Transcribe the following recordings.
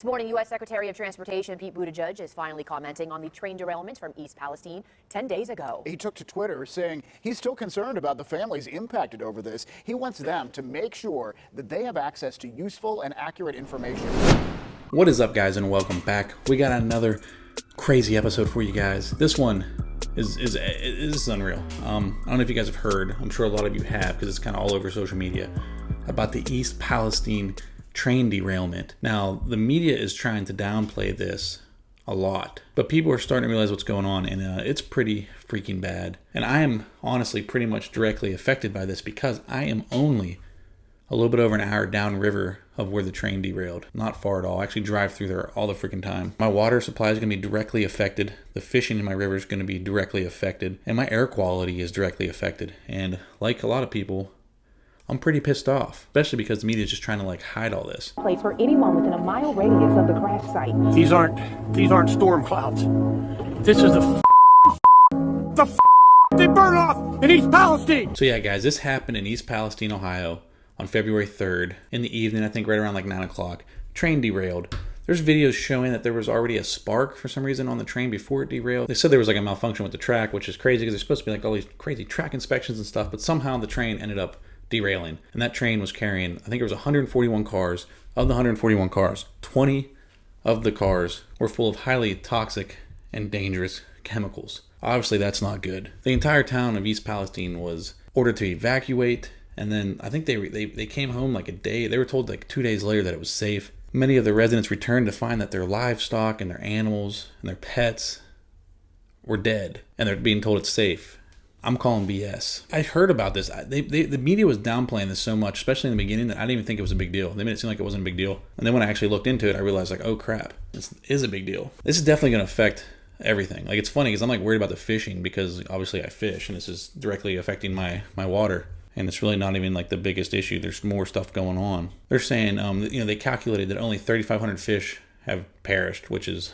This morning, U.S. Secretary of Transportation Pete Buttigieg is finally commenting on the train derailment from East Palestine 10 days ago. He took to Twitter saying he's still concerned about the families impacted over this. He wants them to make sure that they have access to useful and accurate information. What is up, guys, and welcome back. We got another crazy episode for you guys. This one is unreal. I don't know if you guys have heard. I'm sure a lot of you have because it's kind of all over social media about the East Palestine train derailment. Now, the media is trying to downplay this a lot, but people are starting to realize what's going on, and it's pretty freaking bad. And I am honestly pretty much directly affected by this because I am only a little bit over an hour downriver of where the train derailed. Not far at all. I actually drive through there all the freaking time. My water supply is going to be directly affected. The fishing in my river is going to be directly affected. And my air quality is directly affected. And like a lot of people, I'm pretty pissed off, especially because the media is just trying to hide all this. Place for anyone within a mile radius of the crash site. These aren't storm clouds. This is they burn off in East Palestine. So yeah, guys, this happened in East Palestine, Ohio on February 3rd in the evening, I think right around 9 o'clock. Train derailed. There's videos showing that there was already a spark for some reason on the train before it derailed. They said there was a malfunction with the track, which is crazy because there's supposed to be all these crazy track inspections and stuff, but somehow the train ended up derailing. And that train was carrying, I think it was 141 cars. Of the 141 cars, 20 of the cars were full of highly toxic and dangerous chemicals. Obviously, that's not good. The entire town of East Palestine was ordered to evacuate, and then I think they came home a day. They were told 2 days later that it was safe. Many of the residents returned to find that their livestock and their animals and their pets were dead, and they're being told it's safe. I'm calling BS. I heard about this. The media was downplaying this so much, especially in the beginning, that I didn't even think it was a big deal. They made it seem like it wasn't a big deal. And then when I actually looked into it, I realized oh crap, this is a big deal. This is definitely going to affect everything. It's funny because I'm worried about the fishing because obviously I fish and this is directly affecting my water. And it's really not even the biggest issue. There's more stuff going on. They're saying, they calculated that only 3,500 fish have perished, which is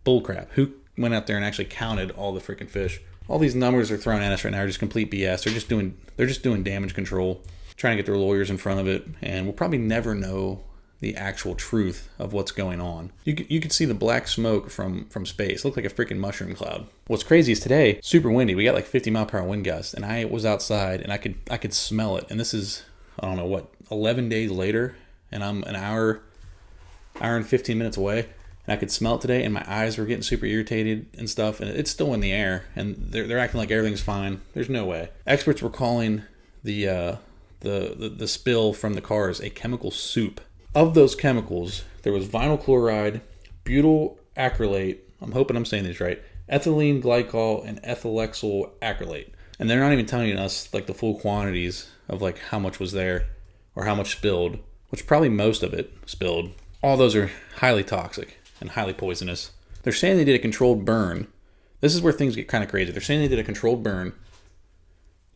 bullcrap. Who went out there and actually counted all the freaking fish? All these numbers they're throwing at us right now are just complete BS. They're just doing damage control, trying to get their lawyers in front of it, and we'll probably never know the actual truth of what's going on. You could see the black smoke from space. It looked like a freaking mushroom cloud. What's crazy is today, super windy. We got 50 mile per hour wind gusts, and I was outside and I could smell it. And this is, I don't know 11 days later, and I'm an hour and 15 minutes away. And I could smell it today, and my eyes were getting super irritated and stuff, and it's still in the air, and they're acting like everything's fine. There's no way. Experts were calling the spill from the cars a chemical soup. Of those chemicals, there was vinyl chloride, butyl acrylate, I'm hoping I'm saying this right, ethylene glycol, and ethyl acrylate. And they're not even telling us the full quantities of how much was there or how much spilled, which probably most of it spilled. All those are highly toxic and highly poisonous. They're saying they did a controlled burn. This is where things get kind of crazy. They're saying they did a controlled burn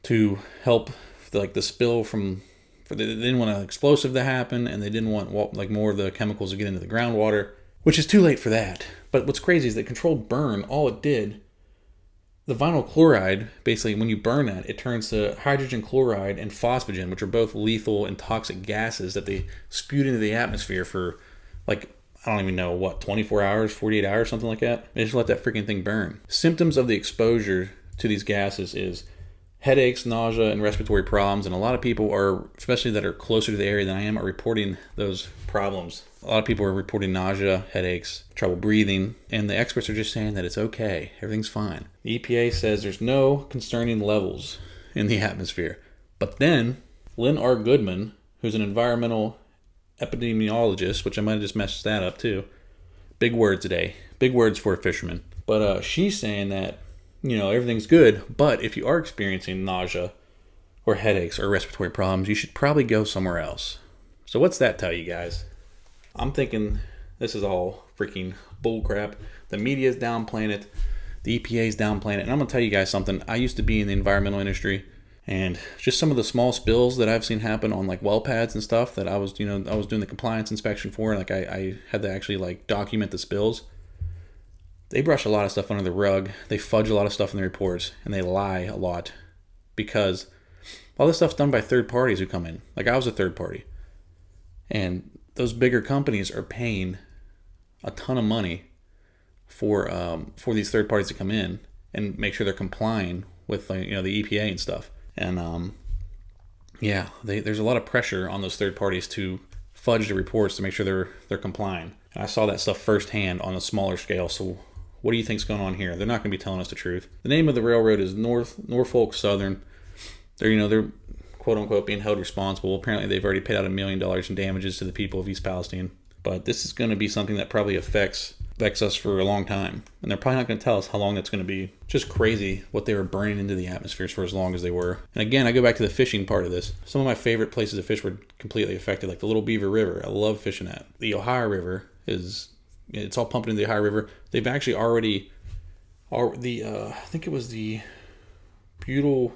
to help the spill they didn't want an explosive to happen, and they didn't want more of the chemicals to get into the groundwater, which is too late for that. But what's crazy is that controlled burn, all it did, the vinyl chloride, basically when you burn that, it turns to hydrogen chloride and phosphagen, which are both lethal and toxic gases that they spewed into the atmosphere for I don't even know 24 hours, 48 hours, something like that. They just let that freaking thing burn. Symptoms of the exposure to these gases is headaches, nausea, and respiratory problems. And a lot of people are, especially that are closer to the area than I am, are reporting those problems. A lot of people are reporting nausea, headaches, trouble breathing, and the experts are just saying that it's okay. Everything's fine. The EPA says there's no concerning levels in the atmosphere. But then, Lynn R. Goodman, who's an environmental epidemiologist, which I might have just messed that up too. Big word today. Big words for a fisherman. But she's saying that, everything's good, but if you are experiencing nausea or headaches or respiratory problems, you should probably go somewhere else. So what's that tell you guys? I'm thinking this is all freaking bullcrap. The media's downplaying it. The EPA's downplaying it. And I'm going to tell you guys something. I used to be in the environmental industry. And just some of the small spills that I've seen happen on well pads and stuff that I was doing the compliance inspection for, and I had to actually document the spills. They brush a lot of stuff under the rug. They fudge a lot of stuff in the reports, and they lie a lot because all this stuff's done by third parties who come in. I was a third party, and those bigger companies are paying a ton of money for these third parties to come in and make sure they're complying with the EPA and stuff. And yeah, there's a lot of pressure on those third parties to fudge the reports to make sure they're complying. And I saw that stuff firsthand on a smaller scale. So what do you think's going on here? They're not going to be telling us the truth. The name of the railroad is Norfolk Southern. They're quote unquote being held responsible. Apparently they've already paid out $1 million in damages to the people of East Palestine. But this is going to be something that probably affects us for a long time. And they're probably not going to tell us how long that's going to be. Just crazy what they were burning into the atmospheres for as long as they were. And again, I go back to the fishing part of this. Some of my favorite places to fish were completely affected, like the Little Beaver River. I love fishing at. The Ohio River it's all pumped into the Ohio River. They've actually already, I think it was the butyl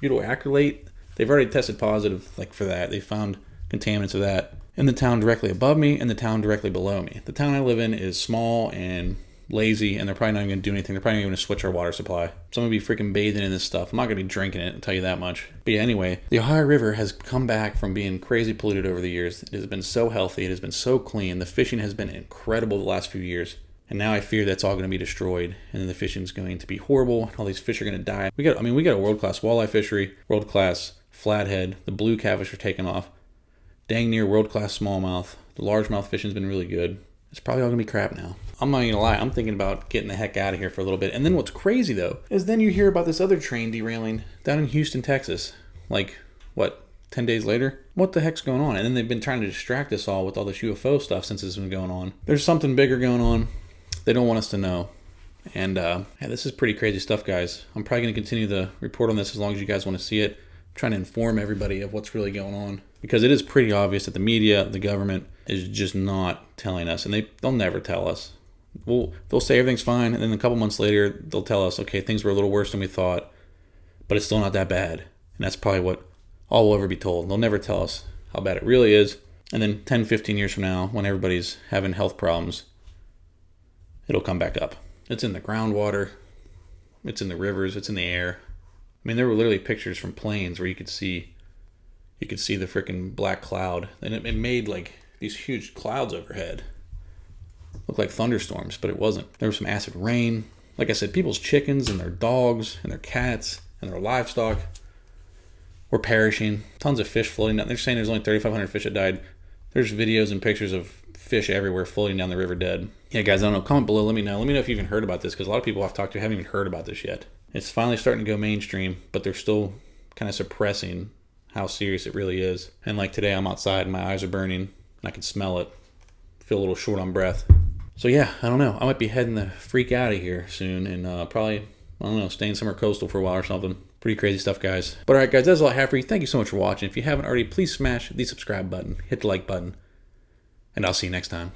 acrylate. They've already tested positive for that. They found contaminants of that in the town directly above me and the town directly below me. The town I live in is small and lazy, and they're probably not even going to do anything. They're probably not going to switch our water supply. So I'm going to be freaking bathing in this stuff. I'm not going to be drinking it, I'll tell you that much. But yeah, anyway, the Ohio River has come back from being crazy polluted over the years. It has been so healthy. It has been so clean. The fishing has been incredible the last few years. And now I fear that's all going to be destroyed, and then the fishing is going to be horrible. All these fish are going to die. We got a world-class walleye fishery, world-class flathead. The blue catfish are taking off. Dang near world-class smallmouth. The largemouth fishing's been really good. It's probably all going to be crap now. I'm not going to lie. I'm thinking about getting the heck out of here for a little bit. And then what's crazy, though, is then you hear about this other train derailing down in Houston, Texas. 10 days later? What the heck's going on? And then they've been trying to distract us all with all this UFO stuff since it's been going on. There's something bigger going on. They don't want us to know. And yeah, this is pretty crazy stuff, guys. I'm probably going to continue the report on this as long as you guys want to see it. I'm trying to inform everybody of what's really going on. Because it is pretty obvious that the media, the government, is just not telling us. And they'll never tell us. They'll say everything's fine, and then a couple months later, they'll tell us, okay, things were a little worse than we thought, but it's still not that bad. And that's probably what all we'll ever be told. They'll never tell us how bad it really is. And then 10, 15 years from now, when everybody's having health problems, it'll come back up. It's in the groundwater. It's in the rivers. It's in the air. I mean, there were literally pictures from planes where you could see the freaking black cloud. And it made these huge clouds overhead. Looked like thunderstorms, but it wasn't. There was some acid rain. Like I said, people's chickens and their dogs and their cats and their livestock were perishing. Tons of fish floating down. They're saying there's only 3,500 fish that died. There's videos and pictures of fish everywhere floating down the river dead. Yeah, guys, I don't know. Comment below. Let me know. Let me know if you even heard about this, because a lot of people I've talked to haven't even heard about this yet. It's finally starting to go mainstream, but they're still kind of suppressing how serious it really is. And like today, I'm outside and my eyes are burning and I can smell it. Feel a little short on breath. So yeah, I don't know. I might be heading the freak out of here soon and probably, I don't know, staying somewhere coastal for a while or something. Pretty crazy stuff, guys. But alright, guys, that's all I have for you. Thank you so much for watching. If you haven't already, please smash the subscribe button, hit the like button, and I'll see you next time.